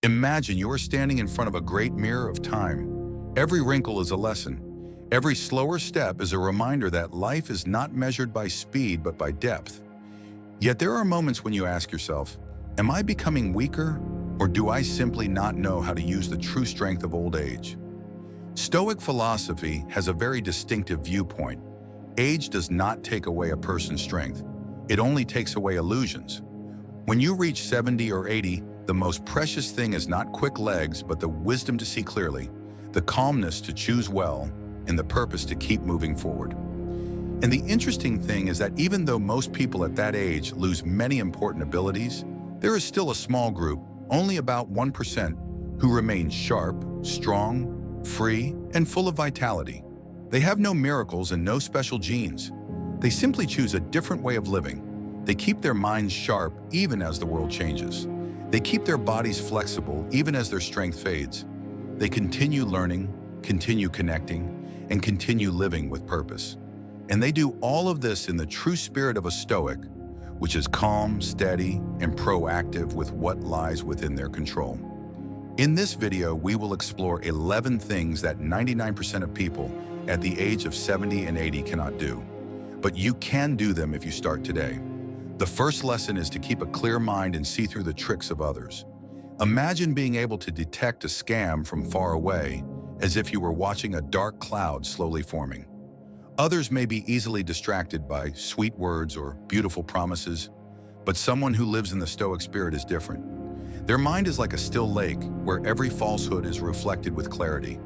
Imagine you are standing in front of a great mirror of time. Every wrinkle is a lesson. Every slower step is a reminder that life is not measured by speed but by depth. Yet there are moments when you ask yourself, am I becoming weaker, or do I simply not know how to use the true strength of old age? Stoic philosophy has a very distinctive viewpoint. Age does not take away a person's strength. It only takes away illusions. When you reach 70 or 80, the most precious thing is not quick legs, but the wisdom to see clearly, the calmness to choose well, and the purpose to keep moving forward. And the interesting thing is that even though most people at that age lose many important abilities, there is still a small group, only about 1%, who remain sharp, strong, free, and full of vitality. They have no miracles and no special genes. They simply choose a different way of living. They keep their minds sharp even as the world changes. They keep their bodies flexible even as their strength fades. They continue learning, continue connecting, and continue living with purpose. And they do all of this in the true spirit of a Stoic, which is calm, steady, and proactive with what lies within their control. In this video, we will explore 11 things that 99% of people at the age of 70 and 80 cannot do. But you can do them if you start today. The first lesson is to keep a clear mind and see through the tricks of others. Imagine being able to detect a scam from far away, as if you were watching a dark cloud slowly forming. Others may be easily distracted by sweet words or beautiful promises, but someone who lives in the Stoic spirit is different. Their mind is like a still lake where every falsehood is reflected with clarity.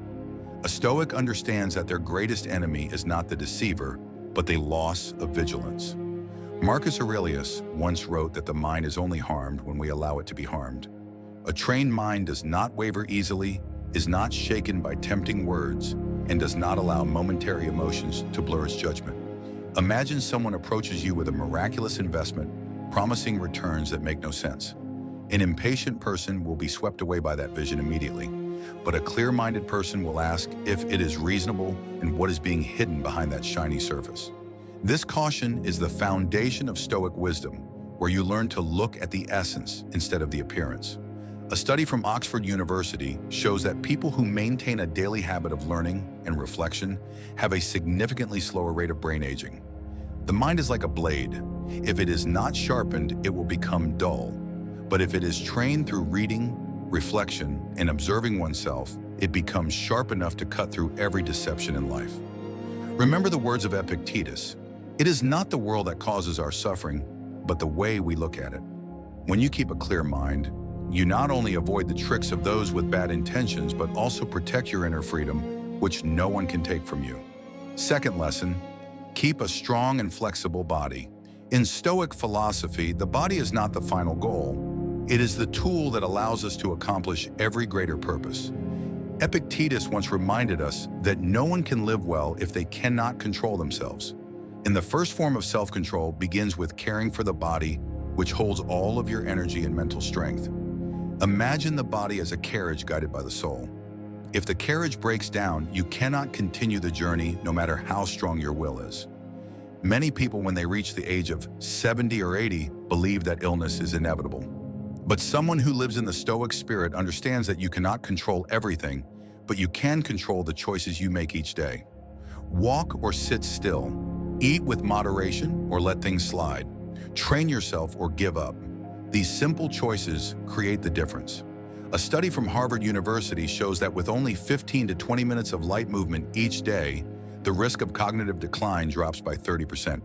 A Stoic understands that their greatest enemy is not the deceiver, but the loss of vigilance. Marcus Aurelius once wrote that the mind is only harmed when we allow it to be harmed. A trained mind does not waver easily, is not shaken by tempting words, and does not allow momentary emotions to blur its judgment. Imagine someone approaches you with a miraculous investment, promising returns that make no sense. An impatient person will be swept away by that vision immediately, but a clear-minded person will ask if it is reasonable and what is being hidden behind that shiny surface. This caution is the foundation of Stoic wisdom, where you learn to look at the essence instead of the appearance. A study from Oxford University shows that people who maintain a daily habit of learning and reflection have a significantly slower rate of brain aging. The mind is like a blade. If it is not sharpened, it will become dull. But if it is trained through reading, reflection, and observing oneself, it becomes sharp enough to cut through every deception in life. Remember the words of Epictetus: "It is not the world that causes our suffering, but the way we look at it." When you keep a clear mind, you not only avoid the tricks of those with bad intentions, but also protect your inner freedom, which no one can take from you. Second lesson, keep a strong and flexible body. In Stoic philosophy, the body is not the final goal. It is the tool that allows us to accomplish every greater purpose. Epictetus once reminded us that no one can live well if they cannot control themselves. And the first form of self-control begins with caring for the body, which holds all of your energy and mental strength. Imagine the body as a carriage guided by the soul. If the carriage breaks down, you cannot continue the journey no matter how strong your will is. Many people, when they reach the age of 70 or 80, believe that illness is inevitable. But someone who lives in the Stoic spirit understands that you cannot control everything, but you can control the choices you make each day. Walk or sit still. Eat with moderation or let things slide. Train yourself or give up. These simple choices create the difference. A study from Harvard University shows that with only 15 to 20 minutes of light movement each day, the risk of cognitive decline drops by 30%.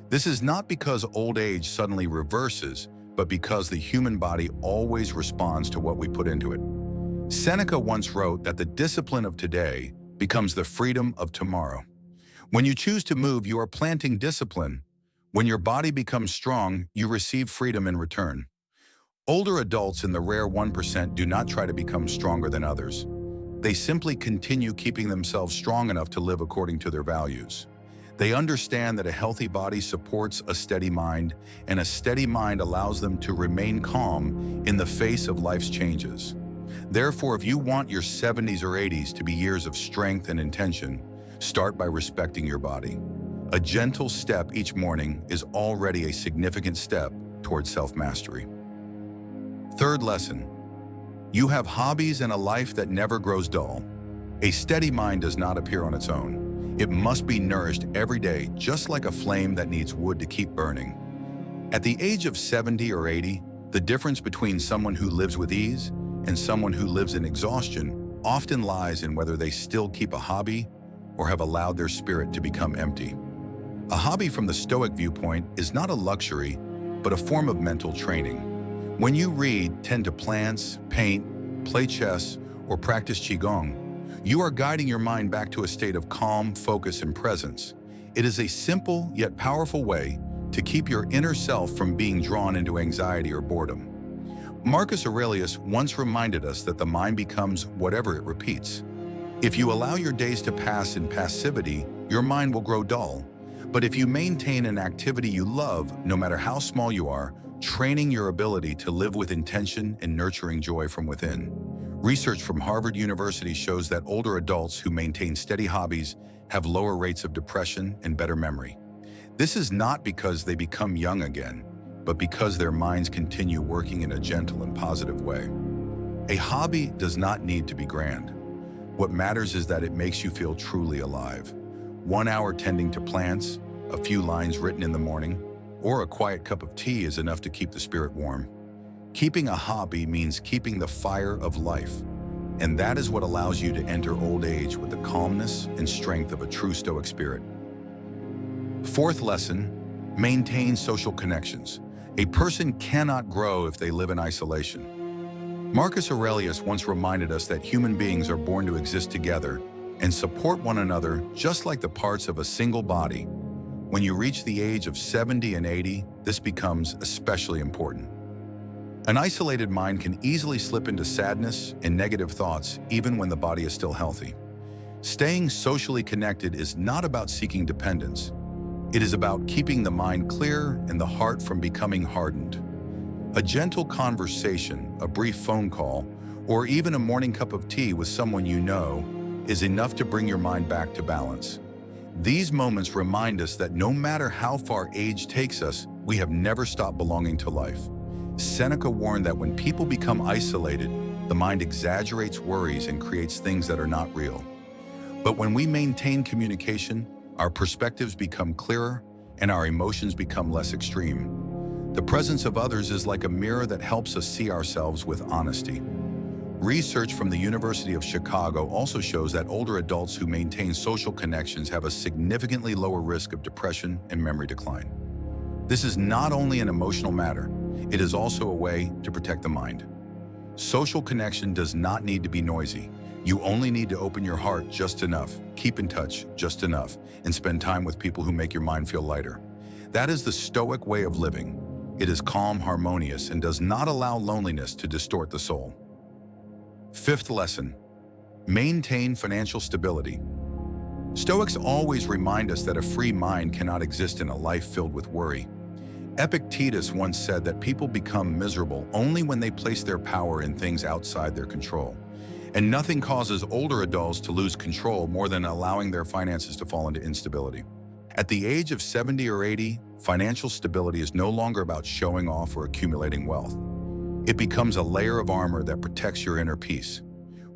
This is not because old age suddenly reverses, but because the human body always responds to what we put into it. Seneca once wrote that the discipline of today becomes the freedom of tomorrow. When you choose to move, you are planting discipline. When your body becomes strong, you receive freedom in return. Older adults in the rare 1% do not try to become stronger than others. They simply continue keeping themselves strong enough to live according to their values. They understand that a healthy body supports a steady mind, and a steady mind allows them to remain calm in the face of life's changes. Therefore, if you want your 70s or 80s to be years of strength and intention, start by respecting your body. A gentle step each morning is already a significant step towards self-mastery. Third lesson, You have hobbies and a life that never grows dull. A steady mind does not appear on its own. It must be nourished every day, just like a flame that needs wood to keep burning. At the age of 70 or 80, the difference between someone who lives with ease and someone who lives in exhaustion often lies in whether they still keep a hobby or have allowed their spirit to become empty. A hobby from the Stoic viewpoint is not a luxury, but a form of mental training. When you read, tend to plants, paint, play chess, or practice Qigong, you are guiding your mind back to a state of calm, focus, and presence. It is a simple yet powerful way to keep your inner self from being drawn into anxiety or boredom. Marcus Aurelius once reminded us that the mind becomes whatever it repeats. If you allow your days to pass in passivity, your mind will grow dull. But if you maintain an activity you love, no matter how small you are, training your ability to live with intention and nurturing joy from within. Research from Harvard University shows that older adults who maintain steady hobbies have lower rates of depression and better memory. This is not because they become young again, but because their minds continue working in a gentle and positive way. A hobby does not need to be grand. What matters is that it makes you feel truly alive. 1 hour tending to plants, a few lines written in the morning, or a quiet cup of tea is enough to keep the spirit warm. Keeping a hobby means keeping the fire of life, and that is what allows you to enter old age with the calmness and strength of a true Stoic spirit. Fourth lesson, maintain social connections. A person cannot grow if they live in isolation. Marcus Aurelius once reminded us that human beings are born to exist together and support one another just like the parts of a single body. When you reach the age of 70 and 80, this becomes especially important. An isolated mind can easily slip into sadness and negative thoughts even when the body is still healthy. Staying socially connected is not about seeking dependence. It is about keeping the mind clear and the heart from becoming hardened. A gentle conversation, a brief phone call, or even a morning cup of tea with someone you know is enough to bring your mind back to balance. These moments remind us that no matter how far age takes us, we have never stopped belonging to life. Seneca warned that when people become isolated, the mind exaggerates worries and creates things that are not real. But when we maintain communication, our perspectives become clearer and our emotions become less extreme. The presence of others is like a mirror that helps us see ourselves with honesty. Research from the University of Chicago also shows that older adults who maintain social connections have a significantly lower risk of depression and memory decline. This is not only an emotional matter, it is also a way to protect the mind. Social connection does not need to be noisy. You only need to open your heart just enough, keep in touch just enough, and spend time with people who make your mind feel lighter. That is the Stoic way of living. It is calm, harmonious, and does not allow loneliness to distort the soul. Fifth lesson, maintain financial stability. Stoics always remind us that a free mind cannot exist in a life filled with worry. Epictetus once said that people become miserable only when they place their power in things outside their control. And nothing causes older adults to lose control more than allowing their finances to fall into instability. At the age of 70 or 80, financial stability is no longer about showing off or accumulating wealth. It becomes a layer of armor that protects your inner peace.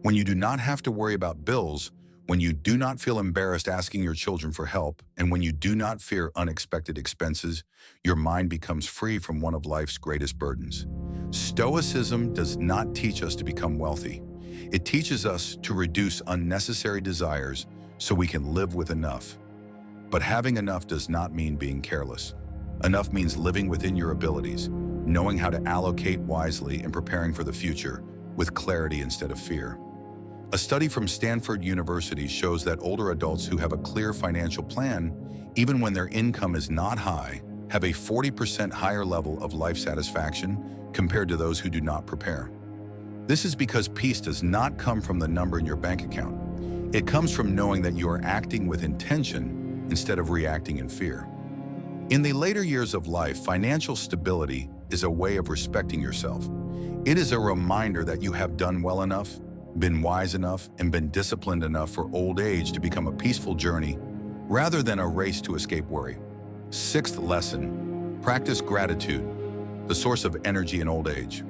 When you do not have to worry about bills, when you do not feel embarrassed asking your children for help, and when you do not fear unexpected expenses, your mind becomes free from one of life's greatest burdens. Stoicism does not teach us to become wealthy. It teaches us to reduce unnecessary desires so we can live with enough. But having enough does not mean being careless. Enough means living within your abilities, knowing how to allocate wisely and preparing for the future with clarity instead of fear. A study from Stanford University shows that older adults who have a clear financial plan, even when their income is not high, have a 40% higher level of life satisfaction compared to those who do not prepare. This is because peace does not come from the number in your bank account. It comes from knowing that you are acting with intention instead of reacting in fear. In the later years of life, financial stability is a way of respecting yourself. It is a reminder that you have done well enough, been wise enough, and been disciplined enough for old age to become a peaceful journey rather than a race to escape worry. Sixth lesson, practice gratitude, the source of energy in old age.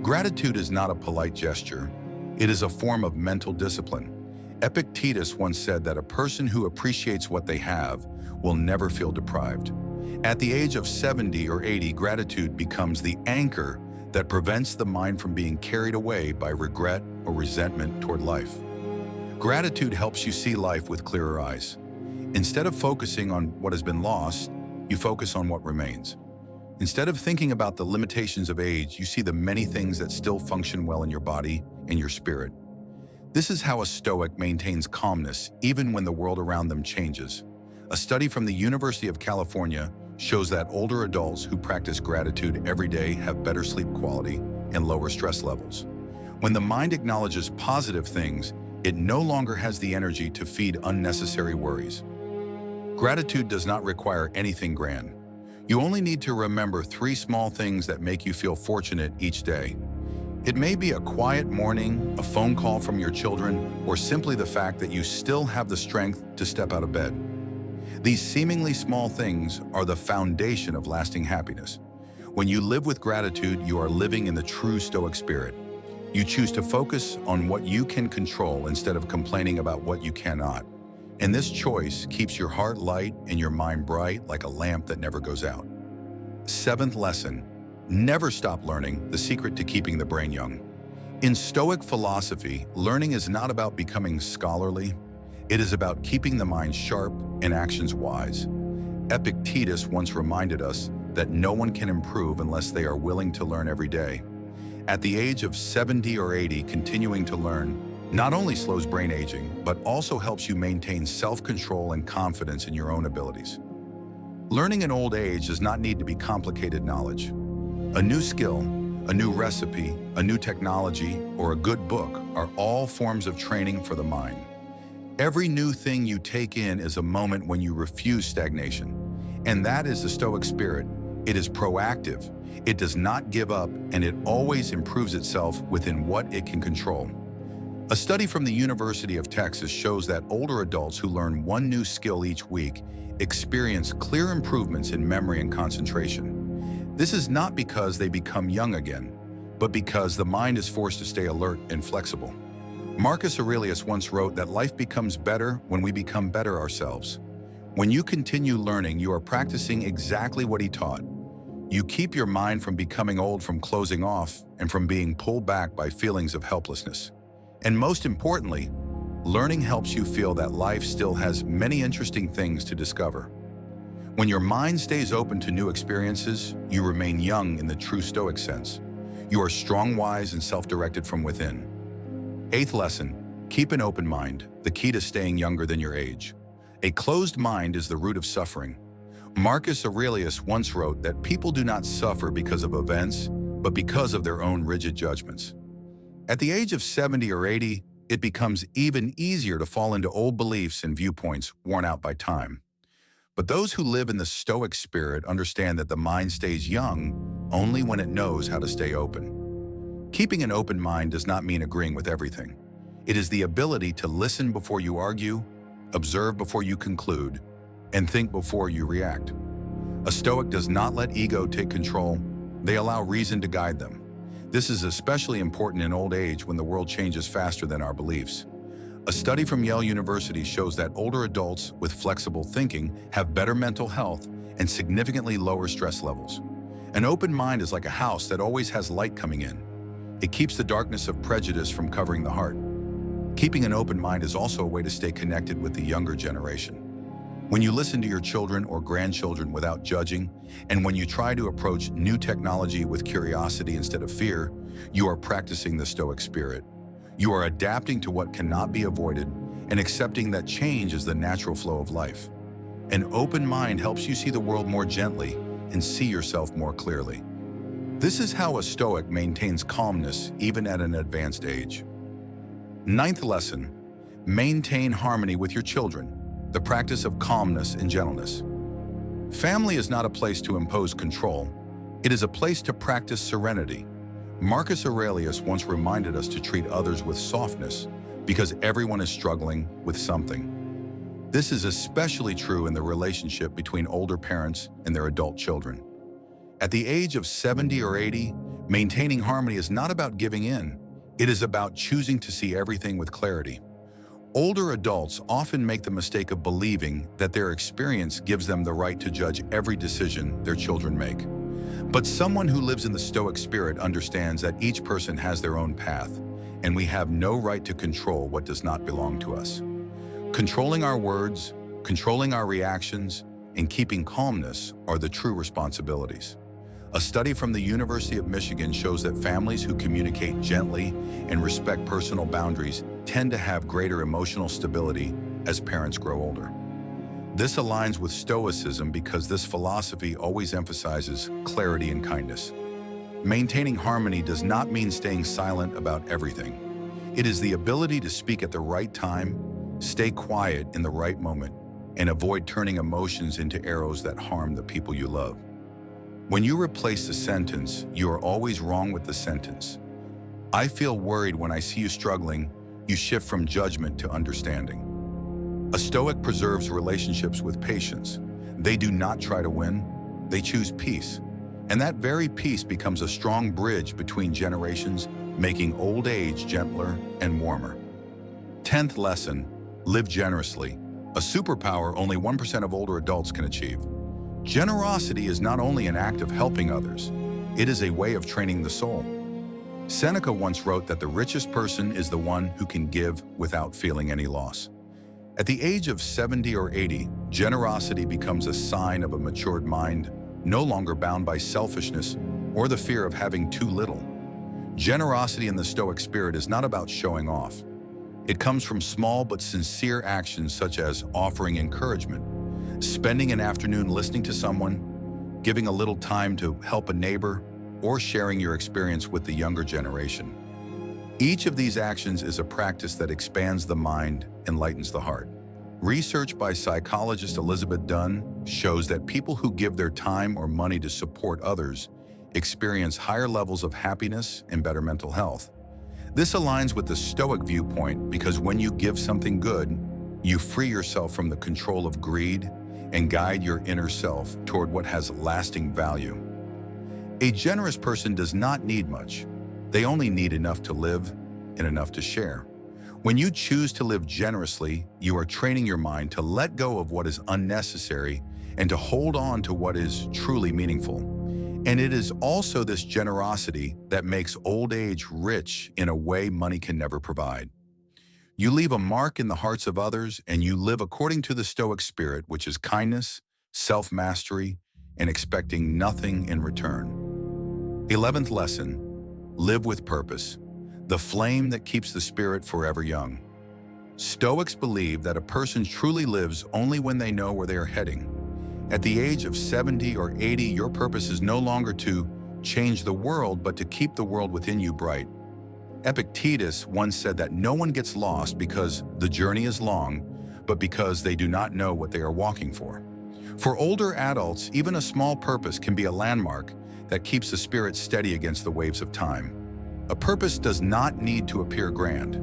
Gratitude is not a polite gesture. It is a form of mental discipline. Epictetus once said that a person who appreciates what they have will never feel deprived. At the age of 70 or 80, gratitude becomes the anchor that prevents the mind from being carried away by regret or resentment toward life. Gratitude helps you see life with clearer eyes. Instead of focusing on what has been lost, you focus on what remains. Instead of thinking about the limitations of age, you see the many things that still function well in your body and your spirit. This is how a Stoic maintains calmness even when the world around them changes. A study from the University of California shows that older adults who practice gratitude every day have better sleep quality and lower stress levels. When the mind acknowledges positive things, it no longer has the energy to feed unnecessary worries. Gratitude does not require anything grand. You only need to remember 3 small things that make you feel fortunate each day. It may be a quiet morning, a phone call from your children, or simply the fact that you still have the strength to step out of bed. These seemingly small things are the foundation of lasting happiness. When you live with gratitude, you are living in the true Stoic spirit. You choose to focus on what you can control instead of complaining about what you cannot. And this choice keeps your heart light and your mind bright like a lamp that never goes out. 7th lesson, never stop learning, the secret to keeping the brain young. In Stoic philosophy, learning is not about becoming scholarly. It is about keeping the mind sharp and actions wise. Epictetus once reminded us that no one can improve unless they are willing to learn every day. At the age of 70 or 80, continuing to learn not only slows brain aging, but also helps you maintain self-control and confidence in your own abilities. Learning in old age does not need to be complicated knowledge. A new skill, a new recipe, a new technology, or a good book are all forms of training for the mind. Every new thing you take in is a moment when you refuse stagnation. And that is the Stoic spirit. It is proactive, it does not give up, and it always improves itself within what it can control. A study from the University of Texas shows that older adults who learn one new skill each week experience clear improvements in memory and concentration. This is not because they become young again, but because the mind is forced to stay alert and flexible. Marcus Aurelius once wrote that life becomes better when we become better ourselves. When you continue learning, you are practicing exactly what he taught. You keep your mind from becoming old, from closing off, and from being pulled back by feelings of helplessness. And most importantly, learning helps you feel that life still has many interesting things to discover. When your mind stays open to new experiences, you remain young in the true Stoic sense. You are strong, wise, and self-directed from within. 8th lesson, keep an open mind, the key to staying younger than your age. A closed mind is the root of suffering. Marcus Aurelius once wrote that people do not suffer because of events, but because of their own rigid judgments. At the age of 70 or 80, it becomes even easier to fall into old beliefs and viewpoints worn out by time. But those who live in the Stoic spirit understand that the mind stays young only when it knows how to stay open. Keeping an open mind does not mean agreeing with everything. It is the ability to listen before you argue, observe before you conclude, and think before you react. A Stoic does not let ego take control. They allow reason to guide them. This is especially important in old age when the world changes faster than our beliefs. A study from Yale University shows that older adults with flexible thinking have better mental health and significantly lower stress levels. An open mind is like a house that always has light coming in. It keeps the darkness of prejudice from covering the heart. Keeping an open mind is also a way to stay connected with the younger generation. When you listen to your children or grandchildren without judging, and when you try to approach new technology with curiosity instead of fear, you are practicing the Stoic spirit. You are adapting to what cannot be avoided and accepting that change is the natural flow of life. An open mind helps you see the world more gently and see yourself more clearly. This is how a Stoic maintains calmness even at an advanced age. 9th lesson, maintain harmony with your children, the practice of calmness and gentleness. Family is not a place to impose control. It is a place to practice serenity. Marcus Aurelius once reminded us to treat others with softness because everyone is struggling with something. This is especially true in the relationship between older parents and their adult children. At the age of 70 or 80, Maintaining harmony is not about giving in. It is about choosing to see everything with clarity. Older adults often make the mistake of believing that their experience gives them the right to judge every decision their children make. But someone who lives in the Stoic spirit understands that each person has their own path, and we have no right to control what does not belong to us. Controlling our words, controlling our reactions, and keeping calmness are the true responsibilities. A study from the University of Michigan shows that families who communicate gently and respect personal boundaries tend to have greater emotional stability as parents grow older. This aligns with Stoicism because this philosophy always emphasizes clarity and kindness. Maintaining harmony does not mean staying silent about everything. It is the ability to speak at the right time, stay quiet in the right moment, and avoid turning emotions into arrows that harm the people you love. When you replace the sentence, "You are always wrong," with the sentence, "I feel worried when I see you struggling," you shift from judgment to understanding. A Stoic preserves relationships with patience. They do not try to win, they choose peace. And that very peace becomes a strong bridge between generations, making old age gentler and warmer. 10th lesson, live generously, a superpower only 1% of older adults can achieve. Generosity is not only an act of helping others, it is a way of training the soul. Seneca once wrote that the richest person is the one who can give without feeling any loss. At the age of 70 or 80, generosity becomes a sign of a matured mind, no longer bound by selfishness or the fear of having too little. Generosity in the Stoic spirit is not about showing off. It comes from small but sincere actions such as offering encouragement, spending an afternoon listening to someone, giving a little time to help a neighbor, or sharing your experience with the younger generation. Each of these actions is a practice that expands the mind and lightens the heart. Research by psychologist Elizabeth Dunn shows that people who give their time or money to support others experience higher levels of happiness and better mental health. This aligns with the Stoic viewpoint because when you give something good, you free yourself from the control of greed and guide your inner self toward what has lasting value. A generous person does not need much. They only need enough to live and enough to share. When you choose to live generously, you are training your mind to let go of what is unnecessary and to hold on to what is truly meaningful. And it is also this generosity that makes old age rich in a way money can never provide. You leave a mark in the hearts of others, and you live according to the Stoic spirit, which is kindness, self-mastery, and expecting nothing in return. 11th lesson, live with purpose, the flame that keeps the spirit forever young. Stoics believe that a person truly lives only when they know where they are heading. At the age of 70 or 80, your purpose is no longer to change the world, but to keep the world within you bright. Epictetus once said that no one gets lost because the journey is long, but because they do not know what they are walking for. For older adults, even a small purpose can be a landmark that keeps the spirit steady against the waves of time. A purpose does not need to appear grand.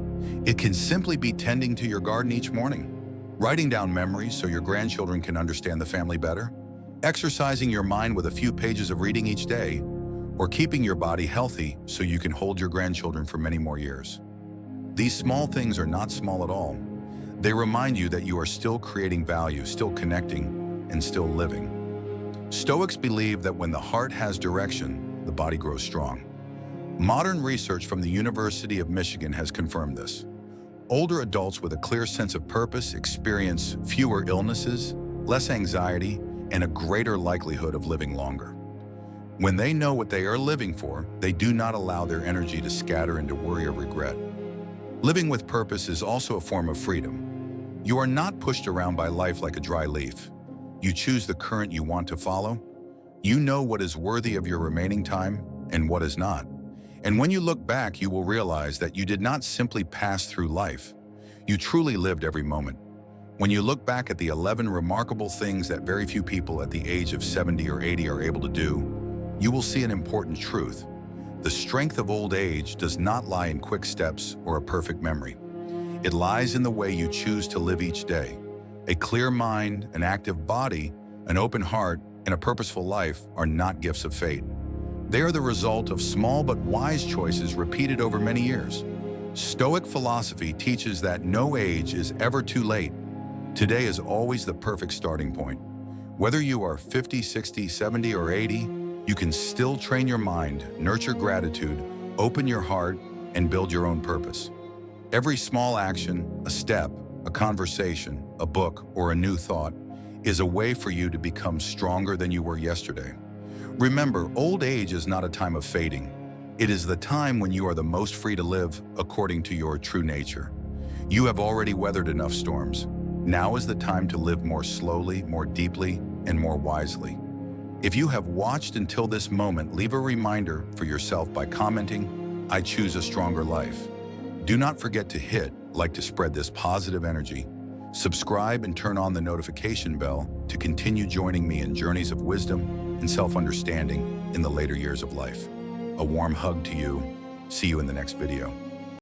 It can simply be tending to your garden each morning, writing down memories so your grandchildren can understand the family better, exercising your mind with a few pages of reading each day, or keeping your body healthy so you can hold your grandchildren for many more years. These small things are not small at all. They remind you that you are still creating value, still connecting, and still living. Stoics believe that when the heart has direction, the body grows strong. Modern research from the University of Michigan has confirmed this. Older adults with a clear sense of purpose experience fewer illnesses, less anxiety, and a greater likelihood of living longer. When they know what they are living for, they do not allow their energy to scatter into worry or regret. Living with purpose is also a form of freedom. You are not pushed around by life like a dry leaf. You choose the current you want to follow. You know what is worthy of your remaining time and what is not. And when you look back, you will realize that you did not simply pass through life. You truly lived every moment. When you look back at the 11 remarkable things that very few people at the age of 70 or 80 are able to do, you will see an important truth. The strength of old age does not lie in quick steps or a perfect memory. It lies in the way you choose to live each day. A clear mind, an active body, an open heart, and a purposeful life are not gifts of fate. They are the result of small but wise choices repeated over many years. Stoic philosophy teaches that no age is ever too late. Today is always the perfect starting point. Whether you are 50, 60, 70, or 80, you can still train your mind, nurture gratitude, open your heart, and build your own purpose. Every small action, a step, a conversation, a book, or a new thought is a way for you to become stronger than you were yesterday. Remember, old age is not a time of fading. It is the time when you are the most free to live according to your true nature. You have already weathered enough storms. Now is the time to live more slowly, more deeply, and more wisely. If you have watched until this moment, leave a reminder for yourself by commenting, "I choose a stronger life." Do not forget to hit like to spread this positive energy. Subscribe and turn on the notification bell to continue joining me in journeys of wisdom and self-understanding in the later years of life. A warm hug to you. See you in the next video.